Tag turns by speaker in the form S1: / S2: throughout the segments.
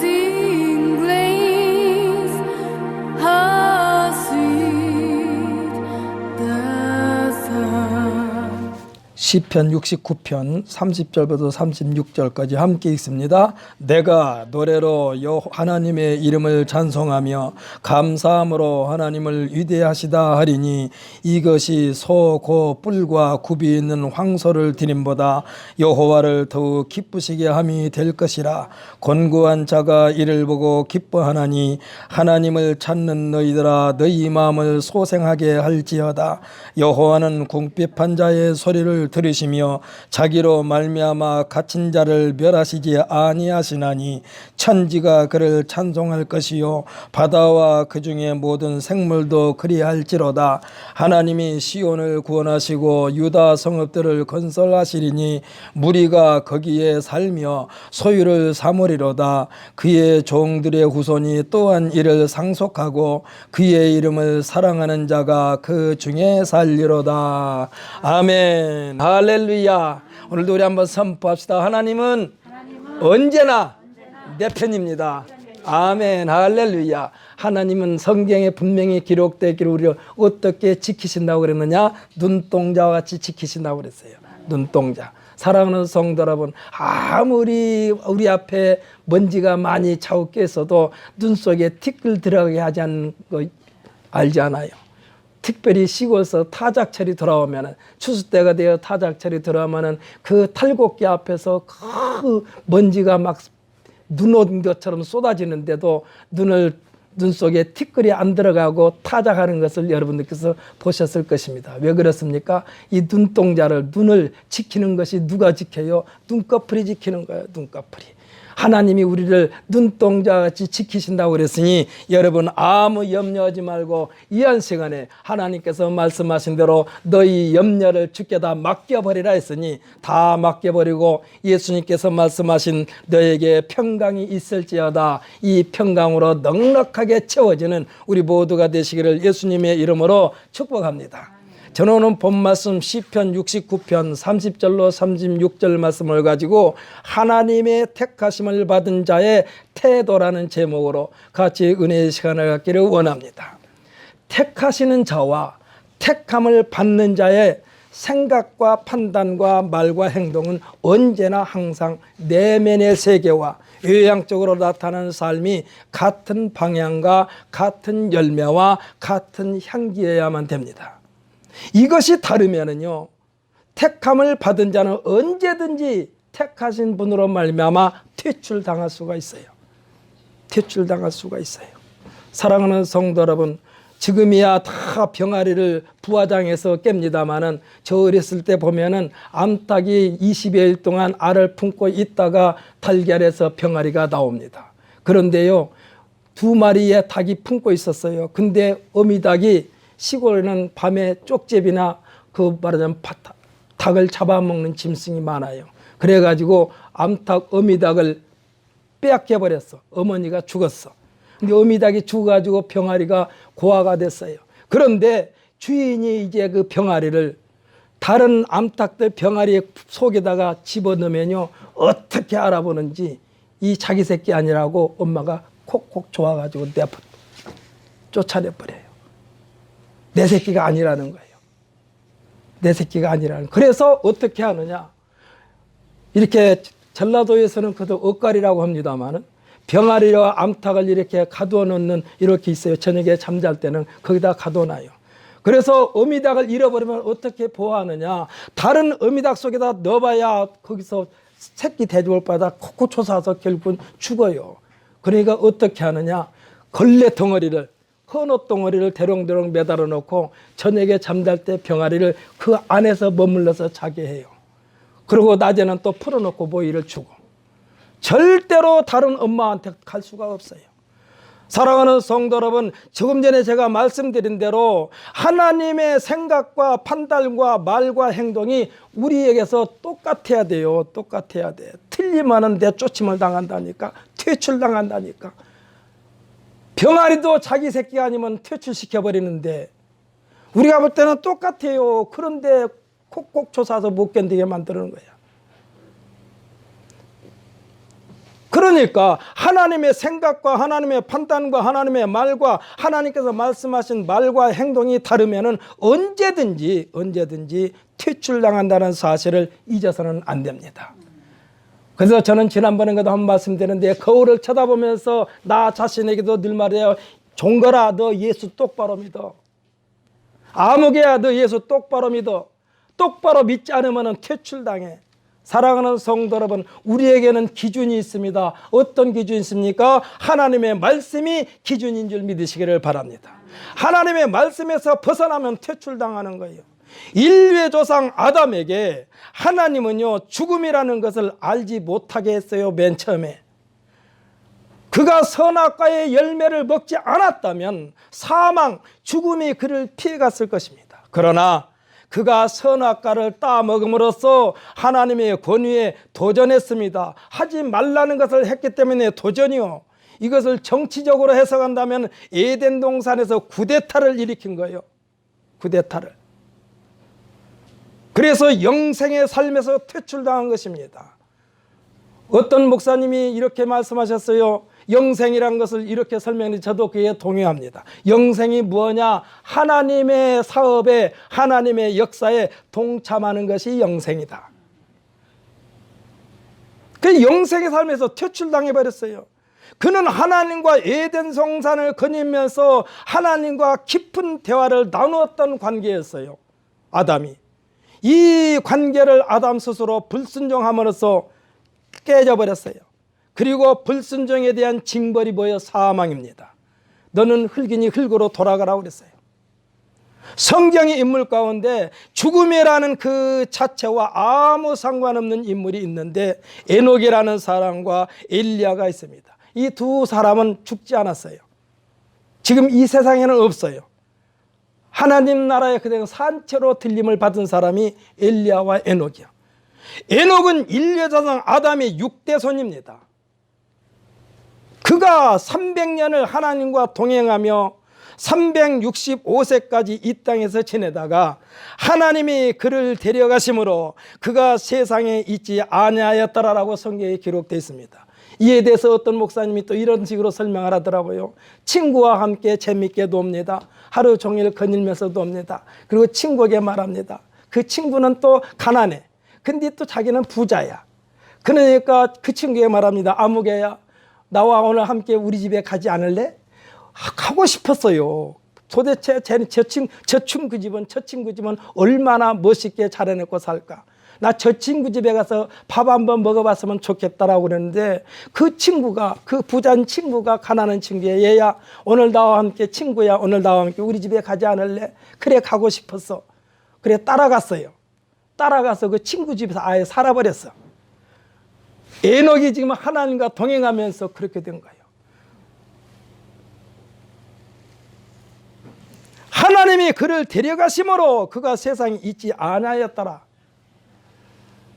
S1: Amazing grace, how sweet the sound.
S2: 시편 69편 30절부터 36절까지 함께 읽습니다. 내가 노래로 하나님의 이름을 찬송하며 감사함으로 하나님을 위대하시다 하리니 이것이 소 고 뿔과 굽이 있는 황소를 드림보다 여호와를 더욱 기쁘시게 함이 될 것이라. 곤고한 자가 이를 보고 기뻐하나니 하나님을 찾는 너희들아 너희 마음을 소생하게 할지어다. 여호와는 궁핍한 자의 소리를 들으시며 자기로 말미암아 갇힌 자를 멸하시지 아니하시나니 천지가 그를 찬송할 것이요 바다와 그 중에 모든 생물도 그리할지로다. 하나님이 시온을 구원하시고 유다 성읍들을 건설하시리니 무리가 거기에 살며 소유를 삼으리로다. 그의 종들의 후손이 또한 이를 상속하고 그의 이름을 사랑하는 자가 그 중에 살리로다. 아멘. 할렐루야. 오늘도 우리 한번 선포합시다. 하나님은 언제나 내 편입니다. 아멘. 할렐루야. 하나님은 성경에 분명히 기록되기를 우리를 어떻게 지키신다고 그랬느냐? 눈동자와 같이 지키신다고 그랬어요. 눈동자. 사랑하는 성도 여러분, 아무리 우리 앞에 먼지가 많이 차오게 있어도 눈 속에 티끌 들어가게 하지 않는 거 알지 않아요? 특별히 시골에서 타작철이 돌아오면, 추수 때가 되어 타작철이 돌아오면 그 탈곡기 앞에서 그 먼지가 막 눈 온 것처럼 쏟아지는데도 눈 속에 티끌이 안 들어가고 타작하는 것을 여러분들께서 보셨을 것입니다. 왜 그렇습니까? 이 눈동자를, 눈을 지키는 것이 누가 지켜요? 눈꺼풀이 지키는 거예요. 눈꺼풀이. 하나님이 우리를 눈동자같이 지키신다고 그랬으니 여러분 아무 염려하지 말고 이 한 시간에 하나님께서 말씀하신 대로 너희 염려를 주께 다 맡겨버리라 했으니 다 맡겨버리고 예수님께서 말씀하신 너에게 평강이 있을지어다. 이 평강으로 넉넉하게 채워지는 우리 모두가 되시기를 예수님의 이름으로 축복합니다. 저는 오늘 본 말씀 시편 69편 30절로 36절 말씀을 가지고 하나님의 택하심을 받은 자의 태도라는 제목으로 같이 은혜의 시간을 갖기를 원합니다. 택하시는 자와 택함을 받는 자의 생각과 판단과 말과 행동은 언제나 항상 내면의 세계와 외향적으로 나타나는 삶이 같은 방향과 같은 열매와 같은 향기여야만 됩니다. 이것이 다르면은요, 택함을 받은 자는 언제든지 택하신 분으로 말미암아 퇴출당할 수가 있어요. 퇴출당할 수가 있어요. 사랑하는 성도 여러분, 지금이야 다 병아리를 부화장에서 깹니다마는 저 어렸을 때 보면은 암탉이 20여일 동안 알을 품고 있다가 달걀에서 병아리가 나옵니다. 그런데요, 2마리의 닭이 품고 있었어요. 근데 어미닭이 시골에는 밤에 쪽제비나 그 말하자면 닭을 잡아먹는 짐승이 많아요. 그래가지고 암탉 어미닭을 빼앗겨 버렸어. 어머니가 죽었어. 근데 어미닭이 죽어가지고 병아리가 고아가 됐어요. 그런데 주인이 이제 그 병아리를 다른 암탉들 병아리 속에다가 집어넣으면요, 어떻게 알아보는지 이 자기 새끼 아니라고 엄마가 콕콕 좋아가지고 쫓아내버려요. 내 새끼가 아니라는 거예요. 내 새끼가 아니라는. 그래서 어떻게 하느냐? 이렇게 전라도에서는 그것도 엇갈이라고 합니다만은 병아리와 암탉을 이렇게 가두어 놓는 이렇게 있어요. 저녁에 잠잘 때는 거기다 가둬놔요. 그래서 어미닭을 잃어버리면 어떻게 보호하느냐? 다른 어미닭 속에다 넣어봐야 거기서 새끼 돼지올 바다 콕콕 솟아서 결국은 죽어요. 그러니까 어떻게 하느냐? 걸레 덩어리를, 헌옷 덩어리를 대롱대롱 매달아 놓고 저녁에 잠잘 때 병아리를 그 안에서 머물러서 자게 해요. 그리고 낮에는 또 풀어놓고 모이를 주고. 절대로 다른 엄마한테 갈 수가 없어요. 사랑하는 성도 여러분, 조금 전에 제가 말씀드린 대로 하나님의 생각과 판단과 말과 행동이 우리에게서 똑같아야 돼요. 똑같아야 돼. 틀리면은 내 쫓임을 당한다니까. 퇴출당한다니까. 병아리도 자기 새끼가 아니면 퇴출시켜버리는데 우리가 볼 때는 똑같아요. 그런데 콕콕 솟아서 못 견디게 만드는 거야. 그러니까 하나님의 생각과 하나님의 판단과 하나님의 말과 하나님께서 말씀하신 말과 행동이 다르면은 언제든지 퇴출당한다는 사실을 잊어서는 안 됩니다. 그래서 저는 지난번에도 한 말씀드렸는데, 거울을 쳐다보면서 나 자신에게도 늘 말해요. 종거라, 너 예수 똑바로 믿어. 아무개야, 너 예수 똑바로 믿어. 똑바로 믿지 않으면 퇴출당해. 사랑하는 성도 여러분, 우리에게는 기준이 있습니다. 어떤 기준이 있습니까? 하나님의 말씀이 기준인 줄 믿으시기를 바랍니다. 하나님의 말씀에서 벗어나면 퇴출당하는 거예요. 인류의 조상 아담에게 하나님은요, 죽음이라는 것을 알지 못하게 했어요. 맨 처음에 그가 선악과의 열매를 먹지 않았다면 사망, 죽음이 그를 피해갔을 것입니다. 그러나 그가 선악과를 따먹음으로써 하나님의 권위에 도전했습니다. 하지 말라는 것을 했기 때문에 도전이요, 이것을 정치적으로 해석한다면 에덴 동산에서 쿠데타를 일으킨 거예요. 쿠데타를. 그래서 영생의 삶에서 퇴출당한 것입니다. 어떤 목사님이 이렇게 말씀하셨어요. 영생이란 것을 이렇게 설명해, 저도 그에 동의합니다. 영생이 뭐냐? 하나님의 사업에, 하나님의 역사에 동참하는 것이 영생이다. 그 영생의 삶에서 퇴출당해 버렸어요. 그는 하나님과 에덴 동산을 거니면서 하나님과 깊은 대화를 나누었던 관계였어요. 아담이. 이 관계를 아담 스스로 불순종함으로써 깨져버렸어요. 그리고 불순종에 대한 징벌이 뭐예요? 사망입니다. 너는 흙이니 흙으로 돌아가라고 그랬어요. 성경의 인물 가운데 죽음이라는 그 자체와 아무 상관없는 인물이 있는데, 에녹이라는 사람과 엘리야가 있습니다. 이 두 사람은 죽지 않았어요. 지금 이 세상에는 없어요. 하나님 나라에 그대로 산채로 들림을 받은 사람이 엘리야와 에녹이야. 에녹은 인류의 조상 아담의 6대 손입니다. 그가 300년을 하나님과 동행하며 365세까지 이 땅에서 지내다가 하나님이 그를 데려가심으로 그가 세상에 있지 아니하였더라라고 성경에 기록되어 있습니다. 이에 대해서 어떤 목사님이 또 이런 식으로 설명을 하더라고요. 친구와 함께 재밌게 놉니다. 하루 종일 거닐면서 놉니다. 그리고 친구에게 말합니다. 그 친구는 또 가난해. 근데 또 자기는 부자야. 그러니까 그 친구에게 말합니다. 아무개야, 나와 오늘 함께 우리 집에 가지 않을래? 가고 싶었어요. 도대체 저 친구 집은 얼마나 멋있게 차려놓고 살까? 나 저 친구 집에 가서 밥 한번 먹어봤으면 좋겠다라고 그랬는데, 그 친구가, 그 부자인 친구가 가난한 친구야. 얘야, 오늘 나와 함께, 친구야, 오늘 나와 함께 우리 집에 가지 않을래? 그래, 가고 싶었어. 그래, 따라갔어요. 따라가서 그 친구 집에서 아예 살아버렸어. 에녹이 지금 하나님과 동행하면서 그렇게 된 거예요. 하나님이 그를 데려가심으로 그가 세상에 있지 아니하였더라.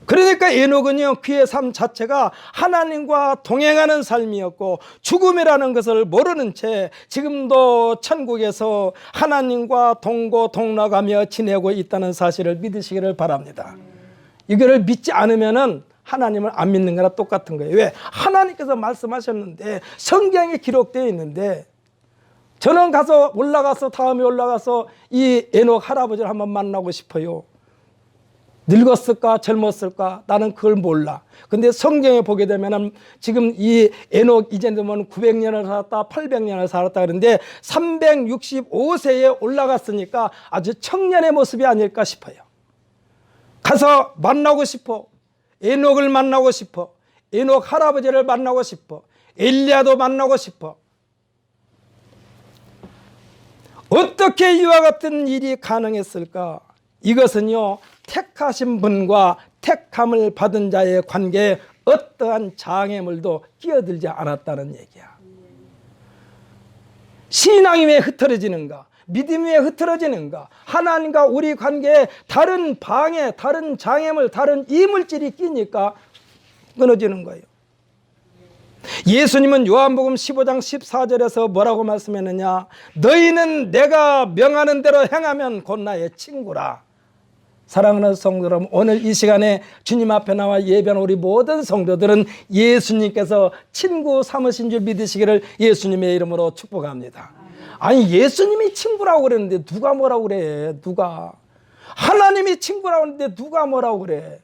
S2: 그러니까 에녹은요, 그의 삶 자체가 하나님과 동행하는 삶이었고, 죽음이라는 것을 모르는 채 지금도 천국에서 하나님과 동고동락하며 지내고 있다는 사실을 믿으시기를 바랍니다. 이거를 믿지 않으면은 하나님을 안 믿는 거랑 똑같은 거예요. 왜? 하나님께서 말씀하셨는데, 성경에 기록되어 있는데, 저는 다음에 올라가서 이 에녹 할아버지를 한번 만나고 싶어요. 늙었을까 젊었을까 나는 그걸 몰라. 근데 성경에 보게 되면은 지금 이 에녹 이제 되면 900년을 살았다 800년을 살았다 그러는데 365세에 올라갔으니까 아주 청년의 모습이 아닐까 싶어요. 가서 만나고 싶어. 에녹을 만나고 싶어. 에녹 할아버지를 만나고 싶어. 엘리야도 만나고 싶어. 어떻게 이와 같은 일이 가능했을까? 이것은요, 택하신 분과 택함을 받은 자의 관계에 어떠한 장애물도 끼어들지 않았다는 얘기야. 신앙이 왜 흐트러지는가? 믿음이 왜 흐트러지는가? 하나님과 우리 관계에 다른 방해, 다른 장애물, 다른 이물질이 끼니까 끊어지는 거예요. 예수님은 요한복음 15장 14절에서 뭐라고 말씀했느냐? 너희는 내가 명하는 대로 행하면 곧 나의 친구라. 사랑하는 성도 여러분, 오늘 이 시간에 주님 앞에 나와 예배하는 우리 모든 성도들은 예수님께서 친구 삼으신 줄 믿으시기를 예수님의 이름으로 축복합니다. 아니, 예수님이 친구라고 그랬는데 누가 뭐라고 그래? 누가? 하나님이 친구라고 했는데 누가 뭐라고 그래?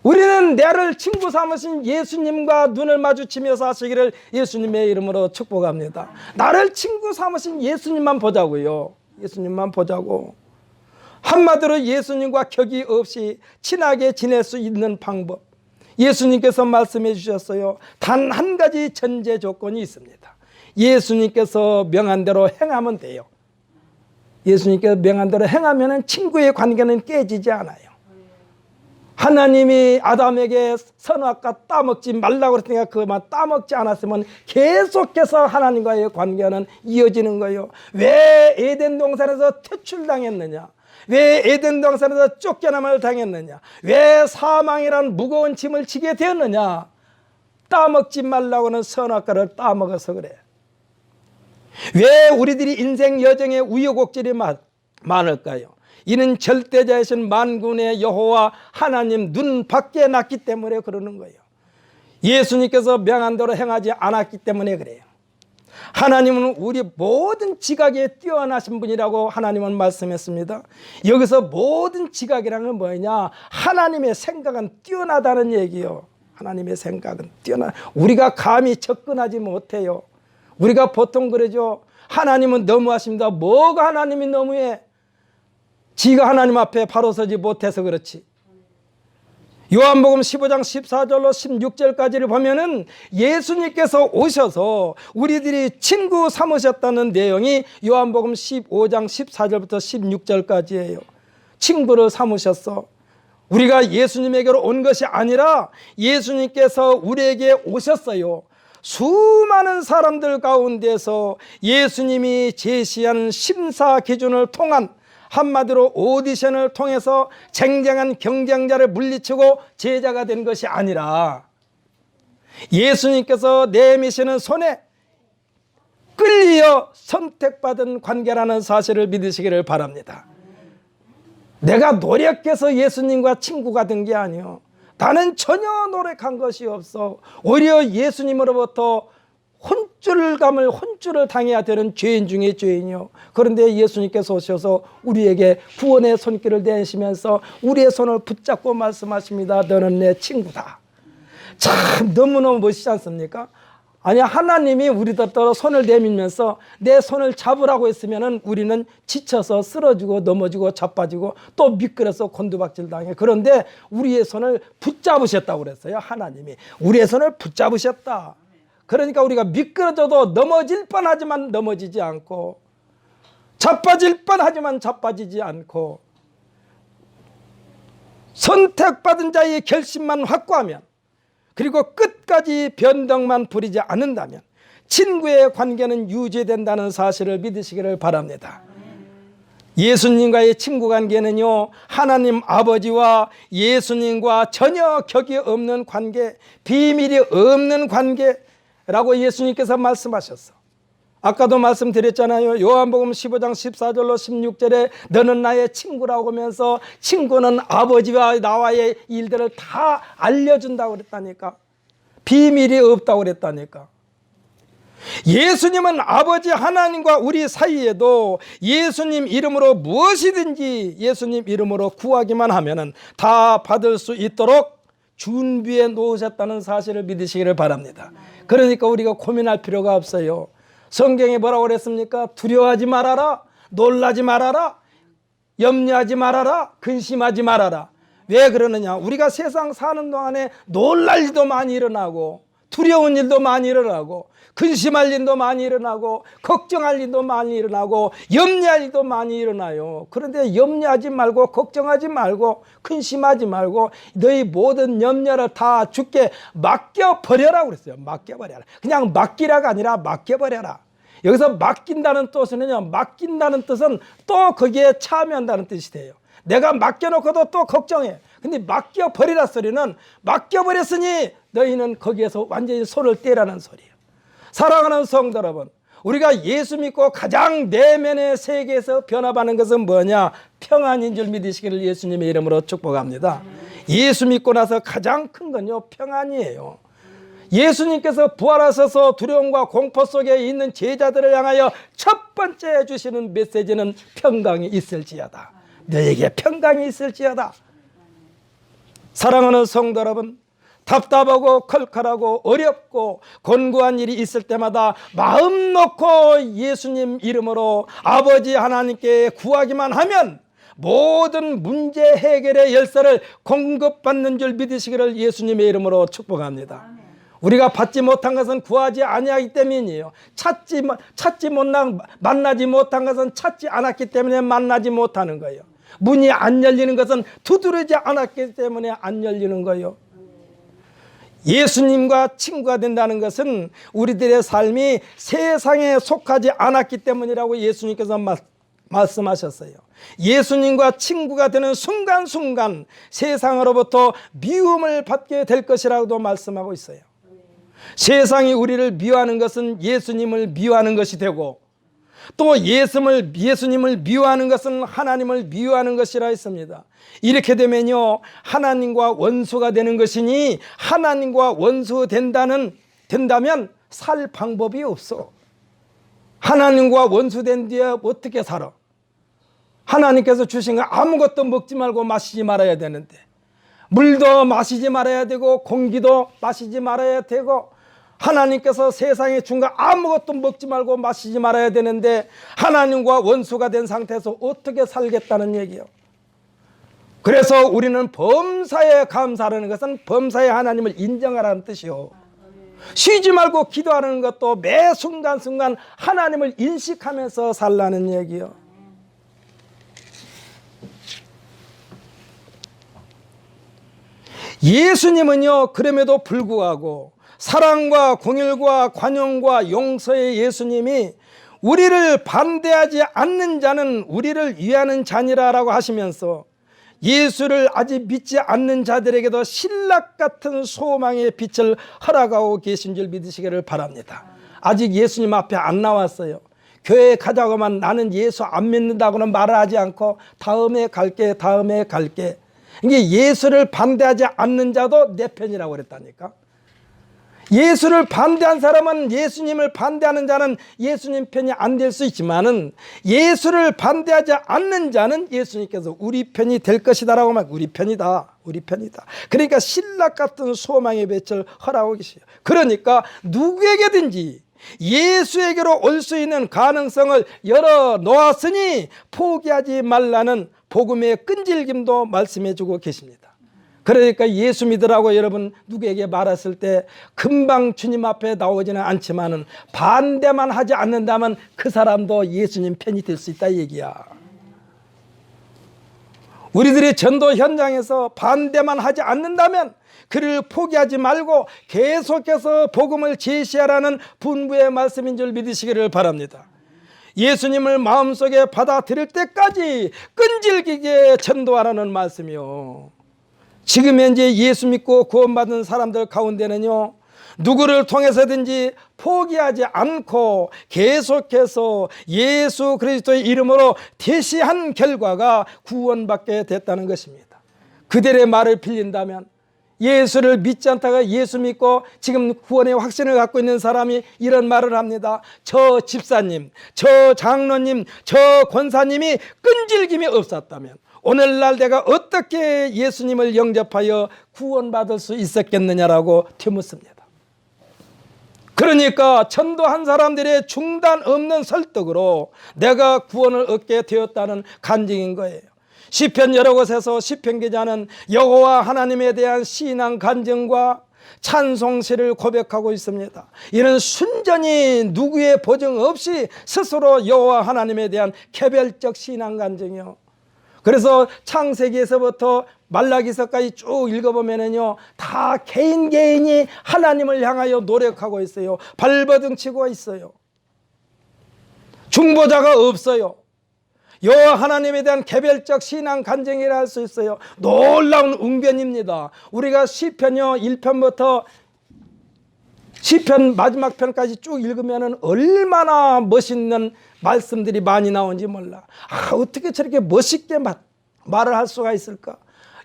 S2: 우리는 나를 친구 삼으신 예수님과 눈을 마주치면서 하시기를 예수님의 이름으로 축복합니다. 나를 친구 삼으신 예수님만 보자고요. 예수님만 보자고. 한마디로 예수님과 격이 없이 친하게 지낼 수 있는 방법, 예수님께서 말씀해 주셨어요. 단 한 가지 전제 조건이 있습니다. 예수님께서 명한 대로 행하면 돼요. 예수님께서 명한 대로 행하면 친구의 관계는 깨지지 않아요. 하나님이 아담에게 선악과 따먹지 말라고 그랬으니까 그만 따먹지 않았으면 계속해서 하나님과의 관계는 이어지는 거예요. 왜 에덴 동산에서 퇴출당했느냐? 왜 에덴 동산에서 쫓겨남을 당했느냐? 왜 사망이란 무거운 짐을 지게 되었느냐? 따먹지 말라고는 선악과를 따먹어서 그래. 왜 우리들이 인생 여정에 우여곡절이 많을까요? 이는 절대자이신 만군의 여호와 하나님 눈 밖에 났기 때문에 그러는 거예요. 예수님께서 명한 대로 행하지 않았기 때문에 그래요. 하나님은 우리 모든 지각에 뛰어나신 분이라고 하나님은 말씀했습니다. 여기서 모든 지각이라는 뭐냐? 하나님의 생각은 뛰어나다는 얘기요. 하나님의 생각은 뛰어나. 우리가 감히 접근하지 못해요. 우리가 보통 그러죠. 하나님은 너무하십니다. 뭐가 하나님이 너무해? 지가 하나님 앞에 바로 서지 못해서 그렇지. 요한복음 15장 14절로 16절까지를 보면은 예수님께서 오셔서 우리들이 친구 삼으셨다는 내용이 요한복음 15장 14절부터 16절까지예요. 친구를 삼으셨어. 우리가 예수님에게로 온 것이 아니라 예수님께서 우리에게 오셨어요. 수많은 사람들 가운데서 예수님이 제시한 심사 기준을 통한, 한마디로 오디션을 통해서 쟁쟁한 경쟁자를 물리치고 제자가 된 것이 아니라 예수님께서 내미시는 손에 끌려 선택받은 관계라는 사실을 믿으시기를 바랍니다. 내가 노력해서 예수님과 친구가 된 게 아니요. 나는 전혀 노력한 것이 없어. 오히려 예수님으로부터 혼쭐을 당해야 되는 죄인 중에 죄인이요. 그런데 예수님께서 오셔서 우리에게 구원의 손길을 대시면서 우리의 손을 붙잡고 말씀하십니다. 너는 내 친구다. 참 너무너무 멋있지 않습니까? 아니, 하나님이 우리들도 손을 내밀면서 내 손을 잡으라고 했으면 우리는 지쳐서 쓰러지고 넘어지고 자빠지고 또 미끄러서 곤두박질 당해. 그런데 우리의 손을 붙잡으셨다고 그랬어요. 하나님이 우리의 손을 붙잡으셨다. 그러니까 우리가 미끄러져도 넘어질 뻔하지만 넘어지지 않고, 자빠질 뻔하지만 자빠지지 않고, 선택받은 자의 결심만 확고하면, 그리고 끝까지 변덕만 부리지 않는다면 친구의 관계는 유지된다는 사실을 믿으시기를 바랍니다. 예수님과의 친구 관계는요, 하나님 아버지와 예수님과 전혀 격이 없는 관계, 비밀이 없는 관계라고 예수님께서 말씀하셨어. 아까도 말씀드렸잖아요. 요한복음 15장 14절로 16절에 너는 나의 친구라고 하면서 친구는 아버지와 나와의 일들을 다 알려준다고 그랬다니까. 비밀이 없다고 그랬다니까. 예수님은 아버지 하나님과 우리 사이에도 예수님 이름으로 무엇이든지 예수님 이름으로 구하기만 하면은 다 받을 수 있도록 준비해 놓으셨다는 사실을 믿으시기를 바랍니다. 그러니까 우리가 고민할 필요가 없어요. 성경에 뭐라고 그랬습니까? 두려워하지 말아라, 놀라지 말아라, 염려하지 말아라, 근심하지 말아라. 왜 그러느냐? 우리가 세상 사는 동안에 놀랄 일도 많이 일어나고, 두려운 일도 많이 일어나고, 근심할 일도 많이 일어나고, 걱정할 일도 많이 일어나고, 염려할 일도 많이 일어나요. 그런데 염려하지 말고, 걱정하지 말고, 근심하지 말고 너희 모든 염려를 다 주께 맡겨버려라 그랬어요. 맡겨버려라. 그냥 맡기라가 아니라 맡겨버려라. 여기서 맡긴다는 뜻은요, 맡긴다는 뜻은 또 거기에 참여한다는 뜻이 돼요. 내가 맡겨놓고도 또 걱정해. 근데 맡겨버리라 소리는 맡겨버렸으니 너희는 거기에서 완전히 손을 떼라는 소리예요. 사랑하는 성도 여러분, 우리가 예수 믿고 가장 내면의 세계에서 변화받는 것은 뭐냐? 평안인 줄 믿으시기를 예수님의 이름으로 축복합니다. 예수 믿고 나서 가장 큰 건요, 평안이에요. 예수님께서 부활하셔서 두려움과 공포 속에 있는 제자들을 향하여 첫 번째 주시는 메시지는 평강이 있을지어다. 너에게 평강이 있을지어다. 사랑하는 성도 여러분, 답답하고 컬컬하고 어렵고 곤고한 일이 있을 때마다 마음 놓고 예수님 이름으로 아버지 하나님께 구하기만 하면 모든 문제 해결의 열쇠를 공급받는 줄 믿으시기를 예수님의 이름으로 축복합니다. 우리가 받지 못한 것은 구하지 아니하기 때문이에요. 만나지 못한 것은 찾지 않았기 때문에 만나지 못하는 거예요. 문이 안 열리는 것은 두드리지 않았기 때문에 안 열리는 거예요. 예수님과 친구가 된다는 것은 우리들의 삶이 세상에 속하지 않았기 때문이라고 예수님께서 말씀하셨어요. 예수님과 친구가 되는 순간순간 세상으로부터 미움을 받게 될 것이라고도 말씀하고 있어요. 세상이 우리를 미워하는 것은 예수님을 미워하는 것이 되고, 또 예수님을 미워하는 것은 하나님을 미워하는 것이라 했습니다. 이렇게 되면요, 하나님과 원수가 되는 것이니 하나님과 원수 된다면 살 방법이 없어. 하나님과 원수된 뒤에 어떻게 살아? 하나님께서 주신 거 아무것도 먹지 말고 마시지 말아야 되는데, 물도 마시지 말아야 되고 공기도 마시지 말아야 되고, 하나님께서 세상에 준 거 아무것도 먹지 말고 마시지 말아야 되는데 하나님과 원수가 된 상태에서 어떻게 살겠다는 얘기예요. 그래서 우리는 범사에 감사하는 것은 범사에 하나님을 인정하라는 뜻이요. 쉬지 말고 기도하는 것도 매 순간순간 하나님을 인식하면서 살라는 얘기예요. 예수님은요, 그럼에도 불구하고 사랑과 공일과 관용과 용서의 예수님이 우리를 반대하지 않는 자는 우리를 위하는 자니라라고 하시면서 예수를 아직 믿지 않는 자들에게도 신락 같은 소망의 빛을 허락하고 계신 줄 믿으시기를 바랍니다. 아직 예수님 앞에 안 나왔어요. 교회에 가자고만 나는 예수 안 믿는다고는 말을 하지 않고 다음에 갈게 이게 예수를 반대하지 않는 자도 내 편이라고 그랬다니까. 예수를 반대한 사람은, 예수님을 반대하는 자는 예수님 편이 안 될 수 있지만은 예수를 반대하지 않는 자는 예수님께서 우리 편이 될 것이다라고 말, 우리 편이다. 그러니까 신락 같은 소망의 빛을 허락하고 계세요. 그러니까 누구에게든지 예수에게로 올 수 있는 가능성을 열어 놓았으니 포기하지 말라는 복음의 끈질김도 말씀해 주고 계십니다. 그러니까 예수 믿으라고 여러분 누구에게 말했을 때 금방 주님 앞에 나오지는 않지만은 반대만 하지 않는다면 그 사람도 예수님 편이 될 수 있다 얘기야. 우리들이 전도 현장에서 반대만 하지 않는다면 그를 포기하지 말고 계속해서 복음을 제시하라는 분부의 말씀인 줄 믿으시기를 바랍니다. 예수님을 마음속에 받아들일 때까지 끈질기게 전도하라는 말씀이요. 지금 현재 예수 믿고 구원받은 사람들 가운데는요, 누구를 통해서든지 포기하지 않고 계속해서 예수 그리스도의 이름으로 대시한 결과가 구원받게 됐다는 것입니다. 그들의 말을 빌린다면, 예수를 믿지 않다가 예수 믿고 지금 구원의 확신을 갖고 있는 사람이 이런 말을 합니다. 저 집사님, 저 장로님, 저 권사님이 끈질김이 없었다면 오늘날 내가 어떻게 예수님을 영접하여 구원받을 수 있었겠느냐라고 되묻습니다. 그러니까 전도한 사람들의 중단 없는 설득으로 내가 구원을 얻게 되었다는 간증인 거예요. 시편 여러 곳에서 시편 기자는 여호와 하나님에 대한 신앙 간증과 찬송시를 고백하고 있습니다. 이는 순전히 누구의 보증 없이 스스로 여호와 하나님에 대한 개별적 신앙 간증이요. 그래서 창세기에서부터 말라기서까지 쭉 읽어보면은요, 다 개인이 하나님을 향하여 노력하고 있어요. 발버둥 치고 있어요. 중보자가 없어요. 여호와 하나님에 대한 개별적 신앙 간증이라 할 수 있어요. 놀라운 웅변입니다. 우리가 시편요 1편부터 시편 마지막 편까지 쭉 읽으면 얼마나 멋있는 말씀들이 많이 나오는지 몰라. 어떻게 저렇게 멋있게 말을 할 수가 있을까?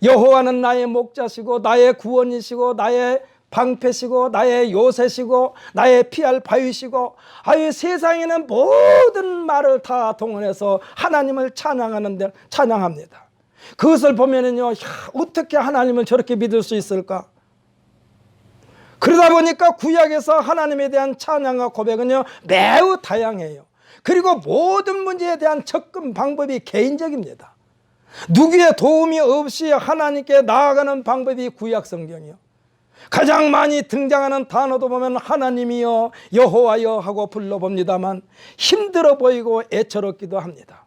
S2: 여호와는 나의 목자시고 나의 구원이시고 나의 방패시고 나의 요새시고 나의 피할 바위시고, 세상에는 모든 말을 다 동원해서 하나님을 찬양합니다. 그것을 보면은요, 어떻게 하나님을 저렇게 믿을 수 있을까? 그러다 보니까 구약에서 하나님에 대한 찬양과 고백은요 매우 다양해요. 그리고 모든 문제에 대한 접근 방법이 개인적입니다. 누구의 도움이 없이 하나님께 나아가는 방법이 구약 성경이요. 가장 많이 등장하는 단어도 보면 하나님이여 여호와여 하고 불러봅니다만 힘들어 보이고 애처롭기도 합니다.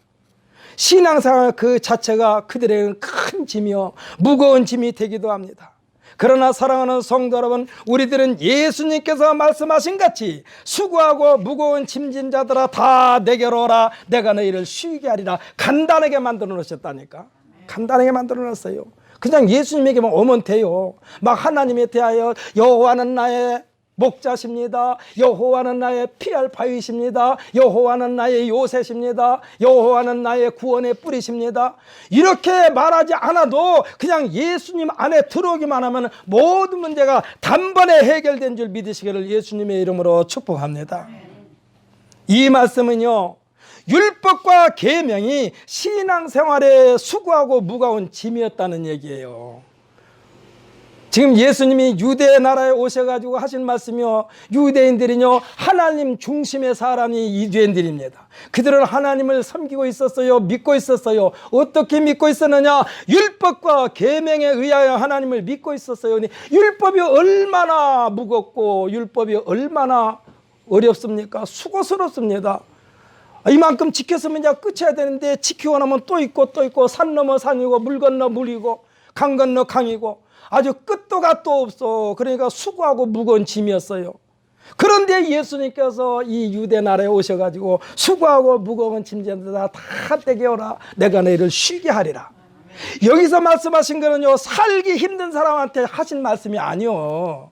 S2: 신앙생활 그 자체가 그들에게는 큰 짐이요 무거운 짐이 되기도 합니다. 그러나 사랑하는 성도 여러분, 우리들은 예수님께서 말씀하신 같이 수고하고 무거운 짐진 자들아 다 내게로 오라 내가 너희를 쉬게 하리라. 간단하게 만들어 놓으셨다니까. 간단하게 만들어 놨어요. 그냥 예수님에게만 오면 돼요. 막 하나님에 대하여 여호와는 나의 목자십니다. 여호와는 나의 피할 바위십니다. 여호와는 나의 요새십니다. 여호와는 나의 구원의 뿌리십니다. 이렇게 말하지 않아도 그냥 예수님 안에 들어오기만 하면 모든 문제가 단번에 해결된 줄 믿으시기를 예수님의 이름으로 축복합니다. 이 말씀은요, 율법과 계명이 신앙생활에 수고하고 무거운 짐이었다는 얘기예요. 지금 예수님이 유대 나라에 오셔가지고 하신 말씀이요, 유대인들은요 하나님 중심의 사람이 유대인들입니다. 그들은 하나님을 섬기고 있었어요. 믿고 있었어요. 어떻게 믿고 있었느냐? 율법과 계명에 의하여 하나님을 믿고 있었어요. 율법이 얼마나 무겁고 율법이 얼마나 어렵습니까? 수고스럽습니다. 이만큼 지켰으면 이제 끝이야 되는데 지키고 나면 또 있고 또 있고 산 넘어 산이고 물 건너 물이고 강 건너 강이고 아주 끝도 갓도 없어. 그러니까 수고하고 무거운 짐이었어요. 그런데 예수님께서 이 유대 나라에 오셔가지고 수고하고 무거운 짐진다 다 떼게 오라 내가 너희를 쉬게 하리라. 여기서 말씀하신 거는요 살기 힘든 사람한테 하신 말씀이 아니요.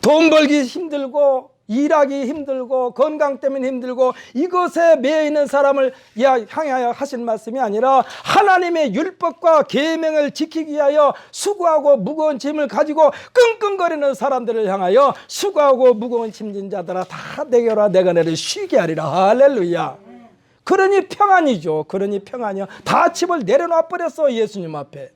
S2: 돈 벌기 힘들고 일하기 힘들고 건강 때문에 힘들고 이것에 매여 있는 사람을 향하여 하신 말씀이 아니라 하나님의 율법과 계명을 지키기 위하여 수고하고 무거운 짐을 가지고 끙끙거리는 사람들을 향하여 수고하고 무거운 짐진 자들아 다 내게 오라 내가 너를 쉬게 하리라. 할렐루야. 그러니 평안이죠. 그러니 평안이요. 다 집을 내려놔 버렸어 예수님 앞에.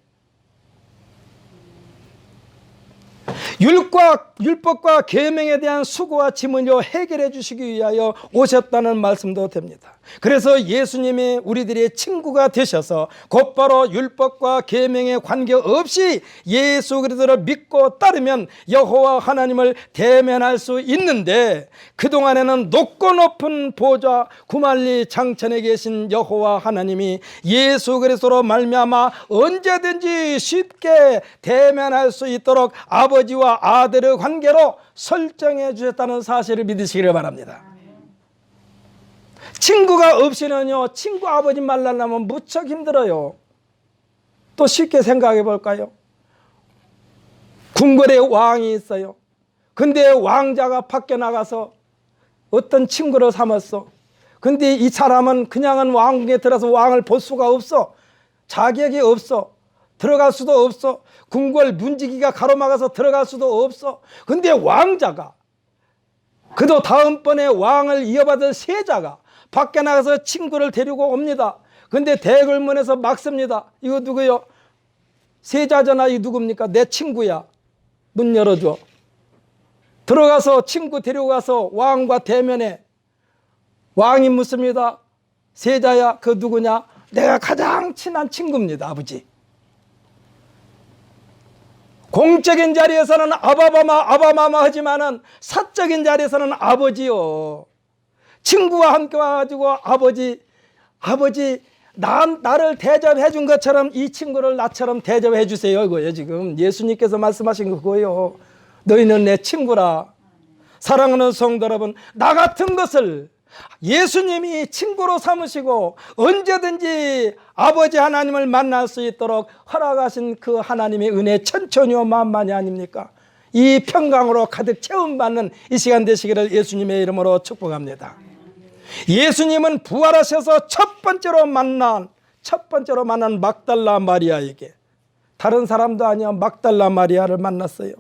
S2: 율법과 계명에 대한 수고와 짐은요 해결해 주시기 위하여 오셨다는 말씀도 됩니다. 그래서 예수님이 우리들의 친구가 되셔서 곧바로 율법과 계명에 관계없이 예수 그리스도를 믿고 따르면 여호와 하나님을 대면할 수 있는데, 그동안에는 높고 높은 보좌 구만리 장천에 계신 여호와 하나님이 예수 그리스도로 말미암아 언제든지 쉽게 대면할 수 있도록 아버지와 아들의 관계로 설정해 주셨다는 사실을 믿으시기를 바랍니다. 친구가 없이는요 친구 아버지 만나려면 무척 힘들어요. 또 쉽게 생각해 볼까요? 궁궐에 왕이 있어요. 근데 왕자가 밖에 나가서 어떤 친구를 삼았어. 근데 이 사람은 그냥은 왕궁에 들어서 왕을 볼 수가 없어. 자격이 없어. 들어갈 수도 없어. 궁궐 문지기가 가로막아서 들어갈 수도 없어. 근데 왕자가, 그도 다음번에 왕을 이어받을 세자가 밖에 나가서 친구를 데리고 옵니다. 근데 대궐문에서 막습니다. 이거 누구요? 세자잖아. 이 누굽니까? 내 친구야. 문 열어줘. 들어가서 친구 데리고 가서 왕과 대면해. 왕이 묻습니다. 세자야, 그 누구냐? 내가 가장 친한 친구입니다. 아버지. 공적인 자리에서는 아바마마 하지만은 사적인 자리에서는 아버지요. 친구와 함께 와가지고 아버지 나를 대접해 준 것처럼 이 친구를 나처럼 대접해 주세요. 이거예요. 지금 예수님께서 말씀하신 그거예요. 너희는 내 친구라. 사랑하는 성도 여러분, 나 같은 것을 예수님이 친구로 삼으시고 언제든지 아버지 하나님을 만날 수 있도록 허락하신 그 하나님의 은혜 천천히요 만만이 아닙니까? 이 평강으로 가득 채움받는 이 시간 되시기를 예수님의 이름으로 축복합니다. 예수님은 부활하셔서 첫 번째로 만난 막달라 마리아에게, 다른 사람도 아니야, 막달라 마리아를 만났어요.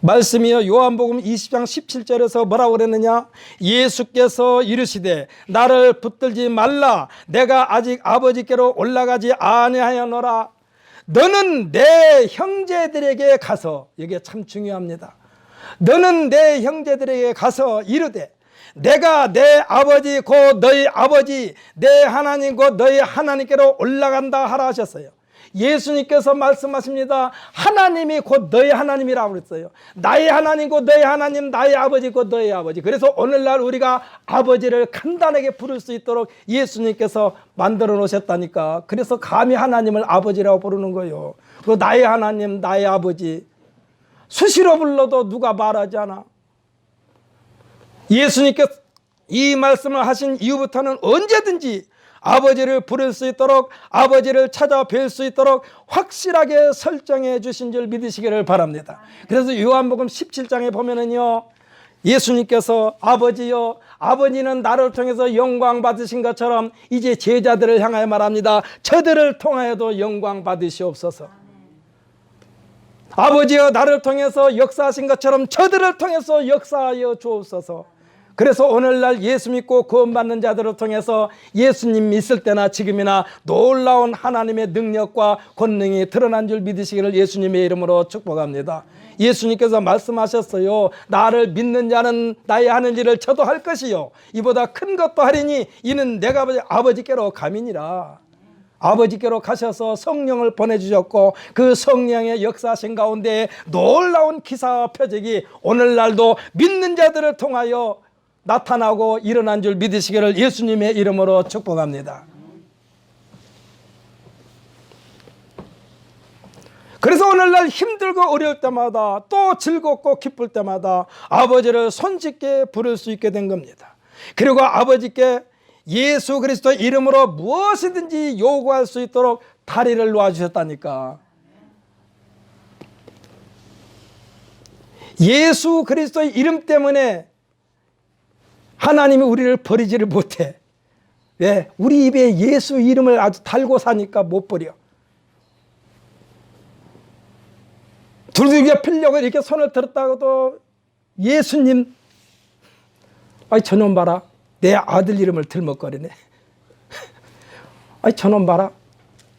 S2: 말씀이요, 요한복음 20장 17절에서 뭐라고 그랬느냐? 예수께서 이르시되 나를 붙들지 말라, 내가 아직 아버지께로 올라가지 아니하였노라. 너는 내 형제들에게 가서, 이게 참 중요합니다. 너는 내 형제들에게 가서 이르되 내가 내 아버지 곧 너희 아버지, 내 하나님 곧 너희 하나님께로 올라간다 하라 하셨어요. 예수님께서 말씀하십니다. 하나님이 곧 너희 하나님이라고 그랬어요. 나의 하나님 곧 너희 하나님, 나의 아버지 곧 너희 아버지. 그래서 오늘날 우리가 아버지를 간단하게 부를 수 있도록 예수님께서 만들어 놓으셨다니까. 그래서 감히 하나님을 아버지라고 부르는 거예요. 그 나의 하나님, 나의 아버지. 수시로 불러도 누가 말하지 않아. 예수님께서 이 말씀을 하신 이후부터는 언제든지 아버지를 부를 수 있도록, 아버지를 찾아뵐 수 있도록 확실하게 설정해 주신 줄 믿으시기를 바랍니다. 그래서 요한복음 17장에 보면은요, 예수님께서 아버지요, 아버지는 나를 통해서 영광 받으신 것처럼 이제 제자들을 향하여 말합니다. 저들을 통하여도 영광 받으시옵소서. 아버지여, 나를 통해서 역사하신 것처럼 저들을 통해서 역사하여 주옵소서. 그래서 오늘날 예수 믿고 구원받는 자들을 통해서 예수님 있을 때나 지금이나 놀라운 하나님의 능력과 권능이 드러난 줄 믿으시기를 예수님의 이름으로 축복합니다. 예수님께서 말씀하셨어요. 나를 믿는 자는 나의 하는 일을 저도 할 것이요, 이보다 큰 것도 하리니 이는 내가 아버지께로 감이니라. 아버지께로 가셔서 성령을 보내주셨고 그 성령의 역사하신 가운데 놀라운 기사와 표적이 오늘날도 믿는 자들을 통하여 나타나고 일어난 줄 믿으시기를 예수님의 이름으로 축복합니다. 그래서 오늘날 힘들고 어려울 때마다 또 즐겁고 기쁠 때마다 아버지를 손쉽게 부를 수 있게 된 겁니다. 그리고 아버지께 예수 그리스도 이름으로 무엇이든지 요구할 수 있도록 다리를 놓아주셨다니까. 예수 그리스도의 이름 때문에 하나님이 우리를 버리지를 못해. 왜? 우리 입에 예수 이름을 아주 달고 사니까 못 버려. 두들겨 피려고 이렇게 손을 들었다고도 예수님, 아이 저놈 봐라, 내 아들 이름을 들먹거리네. 아이 저놈 봐라,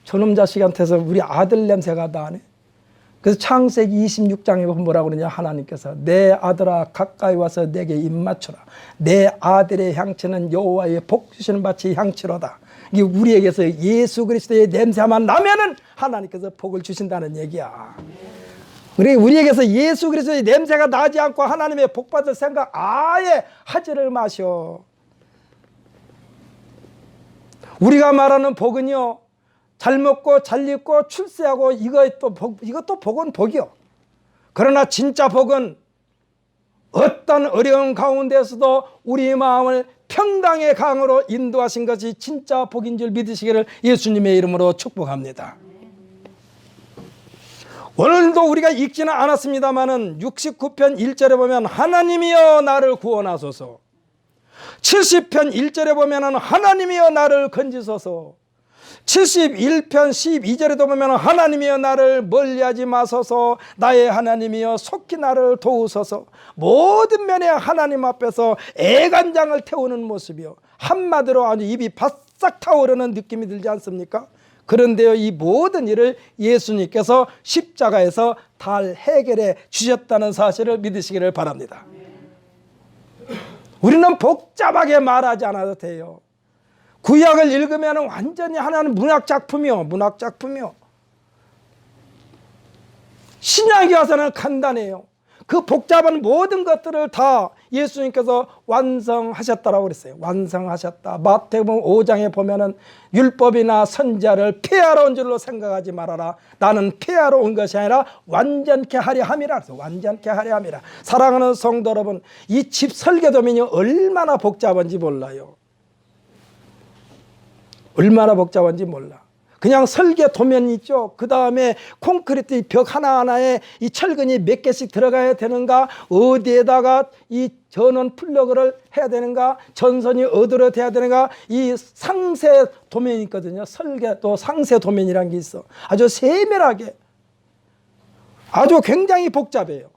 S2: 저놈 자식한테서 우리 아들 냄새가 나네. 그래서 창세기 26장에 보면 뭐라고 그러냐, 하나님께서 내 아들아 가까이 와서 내게 입 맞추라. 내 아들의 향취는 여호와의 복 주시는 밭이 향취로다. 이게 우리에게서 예수 그리스도의 냄새만 나면은 하나님께서 복을 주신다는 얘기야. 우리에게서 예수 그리스도의 냄새가 나지 않고 하나님의 복 받을 생각 아예 하지를 마셔. 우리가 말하는 복은요, 잘 먹고 잘 입고 출세하고 이것도 복은 복이요. 그러나 진짜 복은 어떤 어려운 가운데서도 우리 마음을 평강의 강으로 인도하신 것이 진짜 복인 줄 믿으시기를 예수님의 이름으로 축복합니다. 오늘도 우리가 읽지는 않았습니다마는 69편 1절에 보면 하나님이여 나를 구원하소서, 70편 1절에 보면 하나님이여 나를 건지소서, 71편 12절에도 보면 하나님이여 나를 멀리하지 마소서, 나의 하나님이여 속히 나를 도우소서. 모든 면에 하나님 앞에서 애간장을 태우는 모습이요, 한마디로 아주 입이 바싹 타오르는 느낌이 들지 않습니까? 그런데요, 이 모든 일을 예수님께서 십자가에서 다 해결해 주셨다는 사실을 믿으시기를 바랍니다. 우리는 복잡하게 말하지 않아도 돼요. 구약을 읽으면 완전히 하나는 문학작품이요. 신약에 와서는 간단해요. 그 복잡한 모든 것들을 다 예수님께서 완성하셨다라고 그랬어요. 완성하셨다. 마태복음 5장에 보면은 율법이나 선지자를 폐하러 온 줄로 생각하지 말아라. 나는 폐하러 온 것이 아니라 완전케 하려 함이라. 완전케 하려 함이라. 사랑하는 성도 여러분, 이 집 설계도면이 얼마나 복잡한지 몰라요. 얼마나 복잡한지 몰라. 그냥 설계 도면이 있죠. 그 다음에 콘크리트 벽 하나하나에 이 철근이 몇 개씩 들어가야 되는가, 어디에다가 이 전원 플러그를 해야 되는가, 전선이 어디로 돼야 되는가, 이 상세 도면이 있거든요. 설계 또 상세 도면이라는 게 있어. 아주 세밀하게, 아주 굉장히 복잡해요.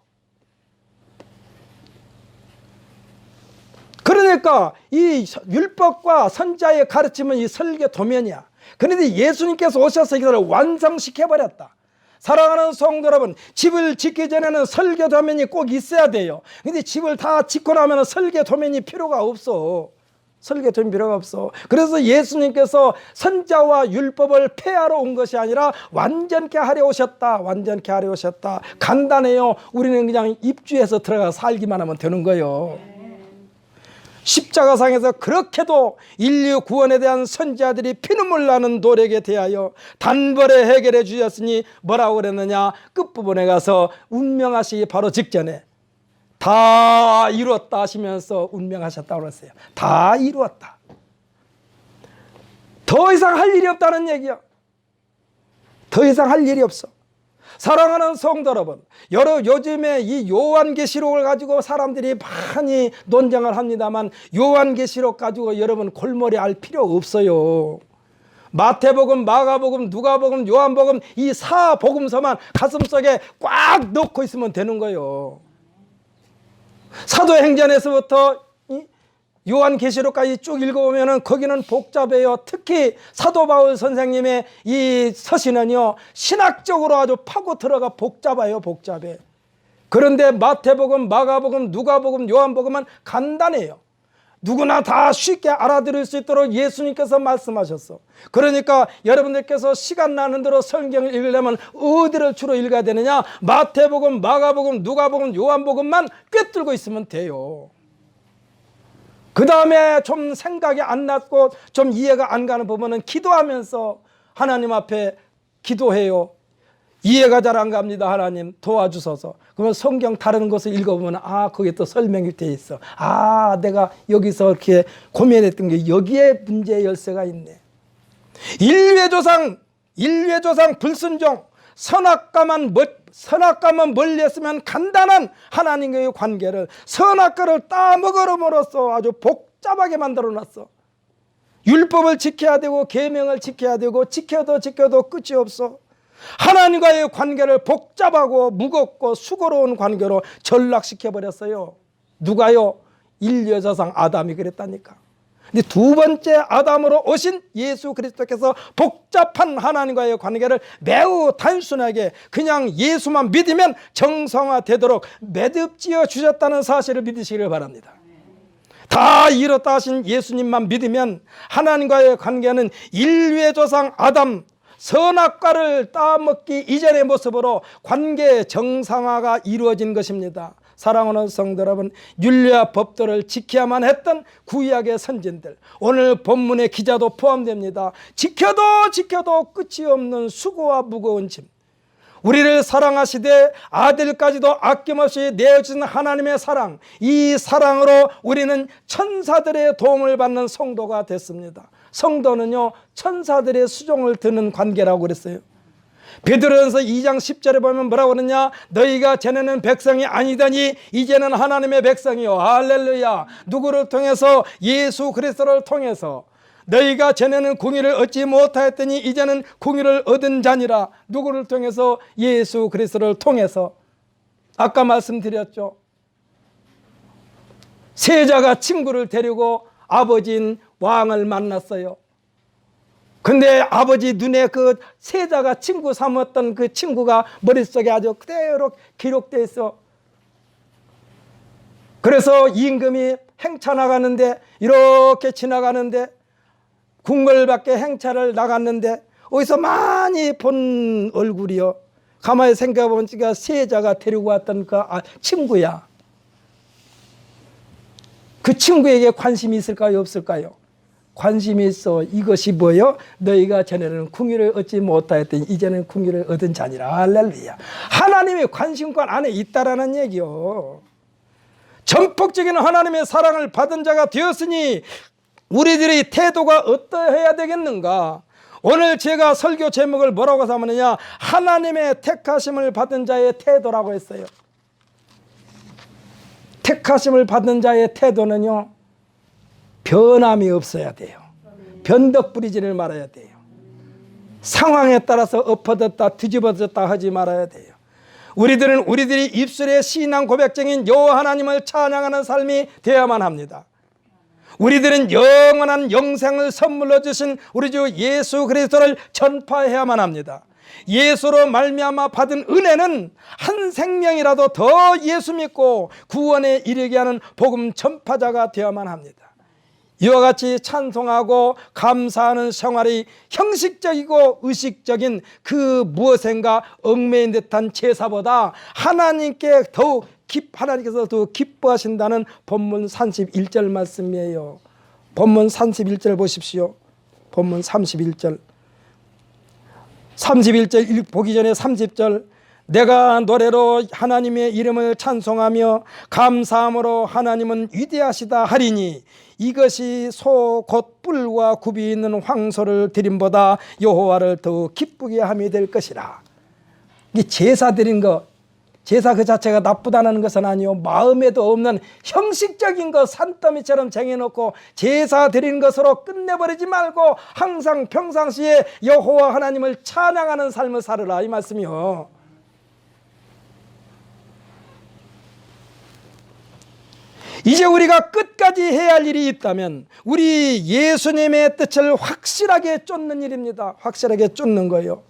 S2: 그러니까 이 율법과 선자의 가르침은 이 설계 도면이야. 그런데 예수님께서 오셔서 이것을 완성시켜버렸다. 사랑하는 성도 여러분, 집을 짓기 전에는 설계 도면이 꼭 있어야 돼요. 근데 집을 다 짓고 나면 설계 도면이 필요가 없어. 설계 도면이 필요가 없어. 그래서 예수님께서 선자와 율법을 폐하러 온 것이 아니라 완전케 하려 오셨다. 완전케 하려 오셨다. 간단해요. 우리는 그냥 입주해서 들어가 살기만 하면 되는 거예요. 십자가상에서 그렇게도 인류 구원에 대한 선지자들이 피눈물 나는 노력에 대하여 단번에 해결해 주셨으니 뭐라고 그랬느냐, 끝부분에 가서 운명하시기 바로 직전에 다 이루었다 하시면서 운명하셨다고 그랬어요. 다 이루었다. 더 이상 할 일이 없다는 얘기야. 더 이상 할 일이 없어. 사랑하는 성도 여러분, 요즘에 이 요한계시록을 가지고 사람들이 많이 논쟁을 합니다만, 요한계시록 가지고 여러분 골머리 알 필요 없어요. 마태복음, 마가복음, 누가복음, 요한복음, 이 4복음서만 가슴속에 꽉 넣고 있으면 되는 거예요. 사도행전에서부터 요한계시록까지 쭉 읽어보면 거기는 복잡해요. 특히 사도 바울 선생님의 이 서신은요, 신학적으로 아주 파고 들어가 복잡해요. 복잡해. 그런데 마태복음, 마가복음, 누가복음, 요한복음은 간단해요. 누구나 다 쉽게 알아들을 수 있도록 예수님께서 말씀하셨어. 그러니까 여러분들께서 시간 나는 대로 성경을 읽으려면 어디를 주로 읽어야 되느냐, 마태복음, 마가복음, 누가복음, 요한복음만 꿰뚫고 있으면 돼요. 그 다음에 좀 생각이 안 났고 좀 이해가 안 가는 부분은 기도하면서 하나님 앞에 기도해요. 이해가 잘 안 갑니다. 하나님 도와주소서. 그러면 성경 다른 것을 읽어보면 거기에 또 설명이 돼 있어. 내가 여기서 이렇게 고민했던 게 여기에 문제의 열쇠가 있네. 인류의 조상 불순종, 선악과만 멀리했으면 간단한 하나님과의 관계를 선악과를 따먹으므로써 아주 복잡하게 만들어놨어. 율법을 지켜야 되고 계명을 지켜야 되고 지켜도 끝이 없어. 하나님과의 관계를 복잡하고 무겁고 수고로운 관계로 전락시켜버렸어요. 누가요? 인류의 조상 아담이 그랬다니까. 근데 두 번째 아담으로 오신 예수 그리스도께서 복잡한 하나님과의 관계를 매우 단순하게 그냥 예수만 믿으면 정성화되도록 매듭지어 주셨다는 사실을 믿으시기를 바랍니다. 다 이뤘다 하신 예수님만 믿으면 하나님과의 관계는 인류의 조상 아담 선악과를 따먹기 이전의 모습으로 관계 정상화가 이루어진 것입니다. 사랑하는 성도 여러분, 율례와 법도를 지켜야만 했던 구약의 선진들, 오늘 본문의 기자도 포함됩니다. 지켜도 끝이 없는 수고와 무거운 짐, 우리를 사랑하시되 아들까지도 아낌없이 내어주신 하나님의 사랑, 이 사랑으로 우리는 천사들의 도움을 받는 성도가 됐습니다. 성도는요, 천사들의 수종을 드는 관계라고 그랬어요. 베드로전서 2장 10절에 보면 뭐라고 그러냐, 너희가 전에는 백성이 아니더니 이제는 하나님의 백성이요. 할렐루야. 누구를 통해서? 예수 그리스도를 통해서. 너희가 전에는 공의를 얻지 못하였더니 이제는 공의를 얻은 자니라. 누구를 통해서? 예수 그리스도를 통해서. 아까 말씀드렸죠. 세자가 친구를 데리고 아버지인 왕을 만났어요. 근데 아버지 눈에 그 세자가 친구 삼았던 그 친구가 머릿속에 아주 그대로 기록되어 있어. 그래서 임금이 행차 나가는데, 이렇게 지나가는데, 궁궐 밖에 행차를 나갔는데 어디서 많이 본 얼굴이요. 가만히 생각해 보니까 세자가 데리고 왔던 그 친구야. 그 친구에게 관심이 있을까요, 없을까요? 관심이 있어. 이것이 뭐요? 너희가 전에는 궁유를 얻지 못하였더니 이제는 궁유를 얻은 자니라. 할렐루야. 하나님의 관심권 안에 있다라는 얘기요. 전폭적인 하나님의 사랑을 받은 자가 되었으니 우리들의 태도가 어떠해야 되겠는가? 오늘 제가 설교 제목을 뭐라고 삼느냐, 하나님의 택하심을 받은 자의 태도라고 했어요. 택하심을 받은 자의 태도는요, 변함이 없어야 돼요. 변덕 부리지를 말아야 돼요. 상황에 따라서 엎어졌다 뒤집어졌다 하지 말아야 돼요. 우리들이 입술의 신앙 고백적인 여호와 하나님을 찬양하는 삶이 되어야만 합니다. 우리들은 영원한 영생을 선물로 주신 우리 주 예수 그리스도를 전파해야만 합니다. 예수로 말미암아 받은 은혜는 한 생명이라도 더 예수 믿고 구원에 이르게 하는 복음 전파자가 되어야만 합니다. 이와 같이 찬송하고 감사하는 생활이 형식적이고 의식적인 그 무엇인가 얽매인 듯한 제사보다 하나님께 더욱 하나님께서 더욱 기뻐하신다는 본문 31절 말씀이에요. 본문 31절 보십시오. 본문 31절 보기 전에 30절, 내가 노래로 하나님의 이름을 찬송하며 감사함으로 하나님은 위대하시다 하리니 이것이 소 곧 뿔과 굽이 있는 황소를 드림보다 여호와를 더욱 기쁘게 함이 될 것이라. 이 제사 드린 거, 제사 그 자체가 나쁘다는 것은 아니요, 마음에도 없는 형식적인 거 산더미처럼 쟁여놓고 제사 드린 것으로 끝내버리지 말고 항상 평상시에 여호와 하나님을 찬양하는 삶을 살으라, 이 말씀이요. 이제 우리가 끝까지 해야 할 일이 있다면 우리 예수님의 뜻을 확실하게 쫓는 일입니다. 확실하게 쫓는 거예요.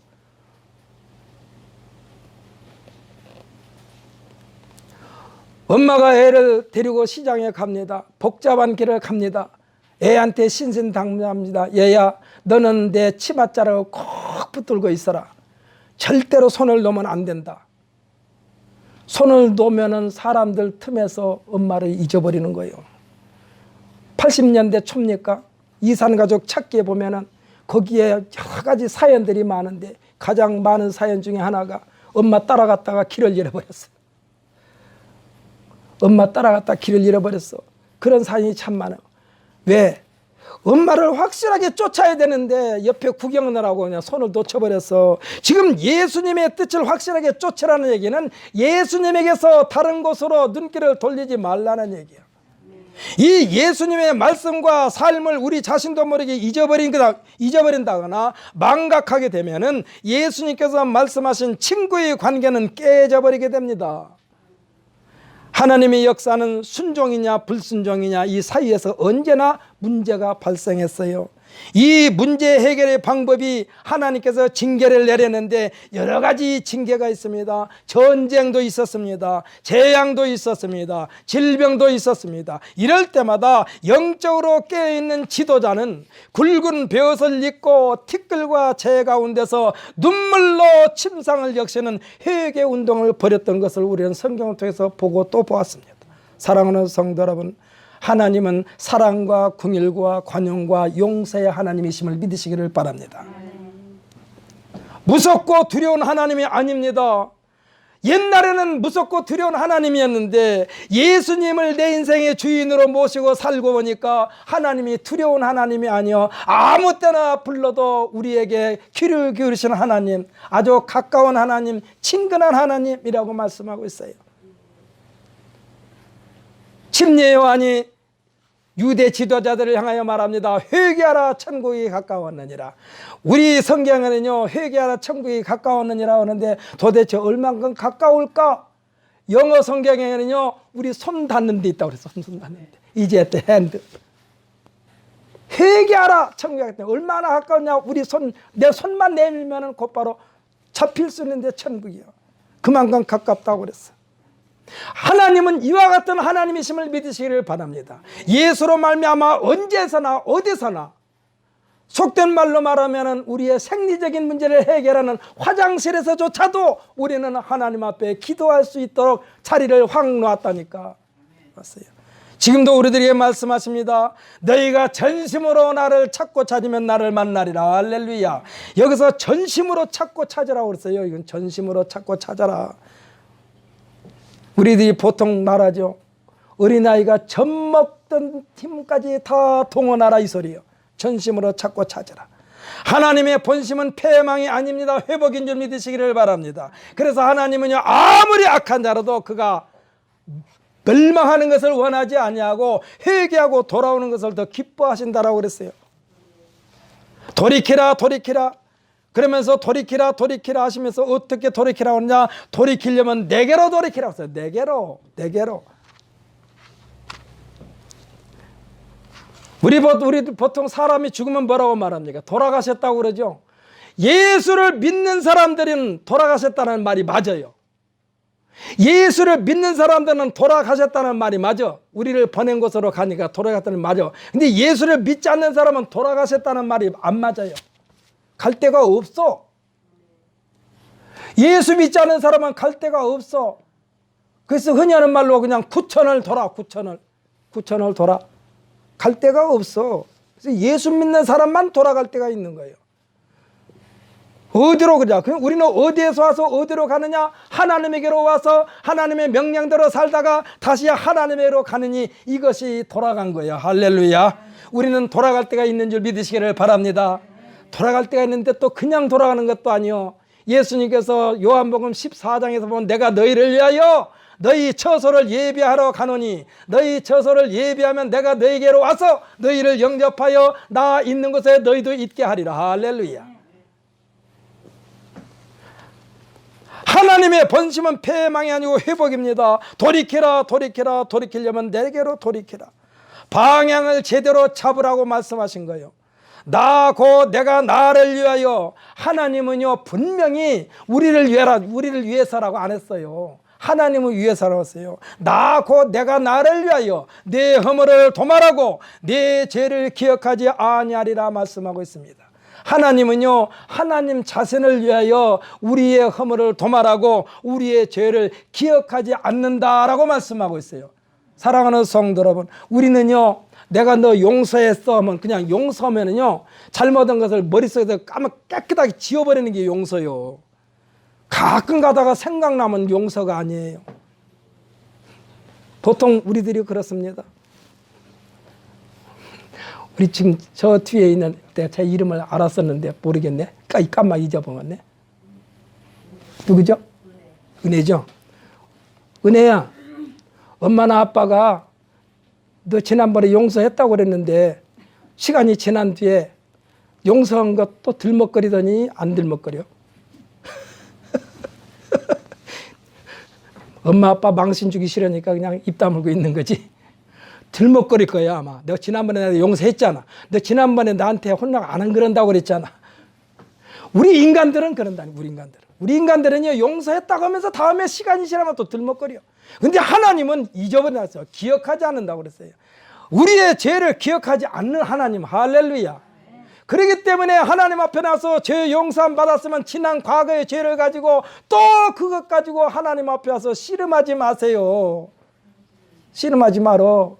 S2: 엄마가 애를 데리고 시장에 갑니다. 복잡한 길을 갑니다. 애한테 신신당부합니다. 얘야, 너는 내 치맛자락을 꼭 붙들고 있어라. 절대로 손을 놓으면 안 된다. 손을 놓으면 사람들 틈에서 엄마를 잊어버리는 거예요. 80년대 초입니까? 이산가족 찾기에 보면은 거기에 여러 가지 사연들이 많은데 가장 많은 사연 중에 하나가 엄마 따라갔다가 길을 잃어버렸어요. 엄마 따라갔다 길을 잃어버렸어. 그런 사연이 참 많아요. 왜? 엄마를 확실하게 쫓아야 되는데 옆에 구경을 하고 그냥 손을 놓쳐버렸어. 지금 예수님의 뜻을 확실하게 쫓으라는 얘기는 예수님에게서 다른 곳으로 눈길을 돌리지 말라는 얘기야. 이 예수님의 말씀과 삶을 우리 자신도 모르게 잊어버린다거나 망각하게 되면은 예수님께서 말씀하신 친구의 관계는 깨져버리게 됩니다. 하나님의 역사는 순종이냐 불순종이냐 이 사이에서 언제나 문제가 발생했어요. 이 문제 해결의 방법이 하나님께서 징계를 내렸는데 여러 가지 징계가 있습니다. 전쟁도 있었습니다. 재앙도 있었습니다. 질병도 있었습니다. 이럴 때마다 영적으로 깨어있는 지도자는 굵은 벼슬 입고 티끌과 재 가운데서 눈물로 침상을 적시는 회개 운동을 벌였던 것을 우리는 성경을 통해서 보고 또 보았습니다. 사랑하는 성도 여러분, 하나님은 사랑과 긍휼과 관용과 용서의 하나님이심을 믿으시기를 바랍니다. 무섭고 두려운 하나님이 아닙니다. 옛날에는 무섭고 두려운 하나님이었는데 예수님을 내 인생의 주인으로 모시고 살고 보니까 하나님이 두려운 하나님이 아니요, 아무 때나 불러도 우리에게 귀를 기울이시는 하나님, 아주 가까운 하나님, 친근한 하나님이라고 말씀하고 있어요. 침례 요한이 유대 지도자들을 향하여 말합니다. 회개하라, 천국이 가까웠느니라. 우리 성경에는요, 회개하라, 천국이 가까웠느니라 하는데 도대체 얼만큼 가까울까? 영어 성경에는요, 우리 손 닿는 데 있다고 그랬어. 손 닿는 데. 이제 at the hand. 회개하라, 천국이 가까웠느니라. 얼마나 가까웠냐? 우리 내 손만 내밀면 곧바로 잡힐 수 있는데 천국이요. 그만큼 가깝다고 그랬어. 하나님은 이와 같은 하나님이심을 믿으시기를 바랍니다. 예수로 말미암아 언제서나 어디서나, 속된 말로 말하면 우리의 생리적인 문제를 해결하는 화장실에서조차도 우리는 하나님 앞에 기도할 수 있도록 자리를 확 놓았다니까. 봤어요. 지금도 우리들에게 말씀하십니다. 너희가 전심으로 나를 찾고 찾으면 나를 만나리라. 할렐루야. 여기서 전심으로 찾고 찾으라고 그랬어요. 이건 전심으로 찾고 찾아라. 우리들이 보통 말하죠. 어린아이가 젖 먹던 힘까지 다 동원하라, 이 소리요. 전심으로 찾고 찾으라. 하나님의 본심은 패망이 아닙니다. 회복인 줄 믿으시기를 바랍니다. 그래서 하나님은요, 아무리 악한 자라도 그가 멸망하는 것을 원하지 아니하고 회개하고 돌아오는 것을 더 기뻐하신다라고 그랬어요. 돌이키라 돌이키라 그러면서 돌이키라 돌이키라 하시면서 어떻게 돌이키라고 하느냐, 돌이키려면 내게로 돌이키라고 했어요. 내게로. 우리 보통 사람이 죽으면 뭐라고 말합니까? 돌아가셨다고 그러죠. 예수를 믿는 사람들은 돌아가셨다는 말이 맞아요. 예수를 믿는 사람들은 돌아가셨다는 말이 맞아. 우리를 보낸 곳으로 가니까 돌아갔다는 말이 맞아. 근데 예수를 믿지 않는 사람은 돌아가셨다는 말이 안 맞아요. 갈 데가 없어. 예수 믿지 않는 사람은 갈 데가 없어. 그래서 흔히 하는 말로 그냥 구천을 돌아. 갈 데가 없어. 그래서 예수 믿는 사람만 돌아갈 데가 있는 거예요. 어디로 그냥 우리는 어디에서 와서 어디로 가느냐? 하나님에게로 와서 하나님의 명령대로 살다가 다시 하나님에게로 가느니 이것이 돌아간 거예요. 할렐루야. 우리는 돌아갈 때가 있는 줄 믿으시기를 바랍니다. 돌아갈 때가 있는데 또 그냥 돌아가는 것도 아니요. 예수님께서 요한복음 14장에서 보면 내가 너희를 위하여 너희 처소를 예비하러 가노니 너희 처소를 예비하면 내가 너희에게로 와서 너희를 영접하여 나 있는 곳에 너희도 있게 하리라. 할렐루야. 하나님의 본심은 패망이 아니고 회복입니다. 돌이키라 돌이키려면 내게로 돌이키라. 방향을 제대로 잡으라고 말씀하신 거예요. 나 곧 내가 나를 위하여. 하나님은요 분명히 우리를 위해서라고 안 했어요. 하나님을 위해서라고 했어요. 나 곧 내가 나를 위하여 내 허물을 도말하고 내 죄를 기억하지 아니하리라 말씀하고 있습니다. 하나님은요 하나님 자신을 위하여 우리의 허물을 도말하고 우리의 죄를 기억하지 않는다라고 말씀하고 있어요. 사랑하는 성도 여러분, 우리는요 내가 너 용서했어 하면 그냥 용서하면은요 잘못한 것을 머릿속에서 깨끗하게 지워버리는 게 용서요. 가끔 가다가 생각나면 용서가 아니에요. 보통 우리들이 그렇습니다. 우리 지금 저 뒤에 있는 제 이름을 알았었는데 모르겠네. 깜빡 잊어버렸네. 누구죠? 은혜죠. 은혜야, 엄마나 아빠가 너 지난번에 용서했다고 그랬는데 시간이 지난 뒤에 용서한 것 또 들먹거리더니 안 들먹거려. 엄마 아빠 망신 주기 싫으니까 그냥 입 다물고 있는 거지. 들먹거릴 거야 아마. 너 지난번에 내가 용서했잖아. 너 지난번에 나한테 혼나고 안 그런다고 그랬잖아. 우리 인간들은 그런다니. 우리 인간들은요 용서했다고 하면서 다음에 시간이 지나면 또 들먹거려. 근데 하나님은 잊어버렸어요. 기억하지 않는다고 그랬어요. 우리의 죄를 기억하지 않는 하나님. 할렐루야. 그렇기 때문에 하나님 앞에 나서 죄 용서함 받았으면 지난 과거의 죄를 가지고 또 그것 가지고 하나님 앞에 와서 씨름하지 마세요. 씨름하지 말어.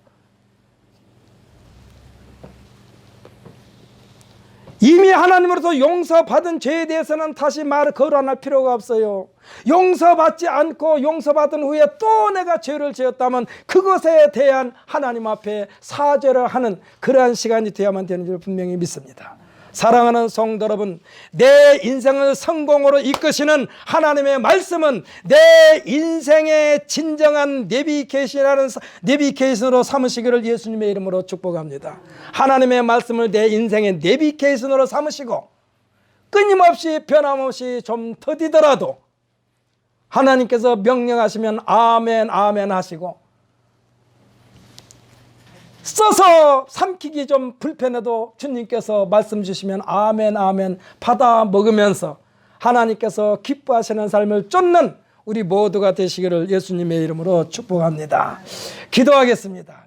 S2: 이미 하나님으로서 용서받은 죄에 대해서는 다시 말을 거론할 필요가 없어요. 용서받지 않고 용서받은 후에 또 내가 죄를 지었다면 그것에 대한 하나님 앞에 사죄를 하는 그러한 시간이 되어야만 되는 줄 분명히 믿습니다. 사랑하는 성도 여러분, 내 인생을 성공으로 이끄시는 하나님의 말씀은 내 인생의 진정한 내비게이션으로 삼으시기를 예수님의 이름으로 축복합니다. 하나님의 말씀을 내 인생의 내비게이션으로 삼으시고 끊임없이 변함없이 좀 더디더라도 하나님께서 명령하시면 아멘 아멘 하시고 써서 삼키기 좀 불편해도 주님께서 말씀 주시면 아멘 아멘 받아 먹으면서 하나님께서 기뻐하시는 삶을 쫓는 우리 모두가 되시기를 예수님의 이름으로 축복합니다. 기도하겠습니다.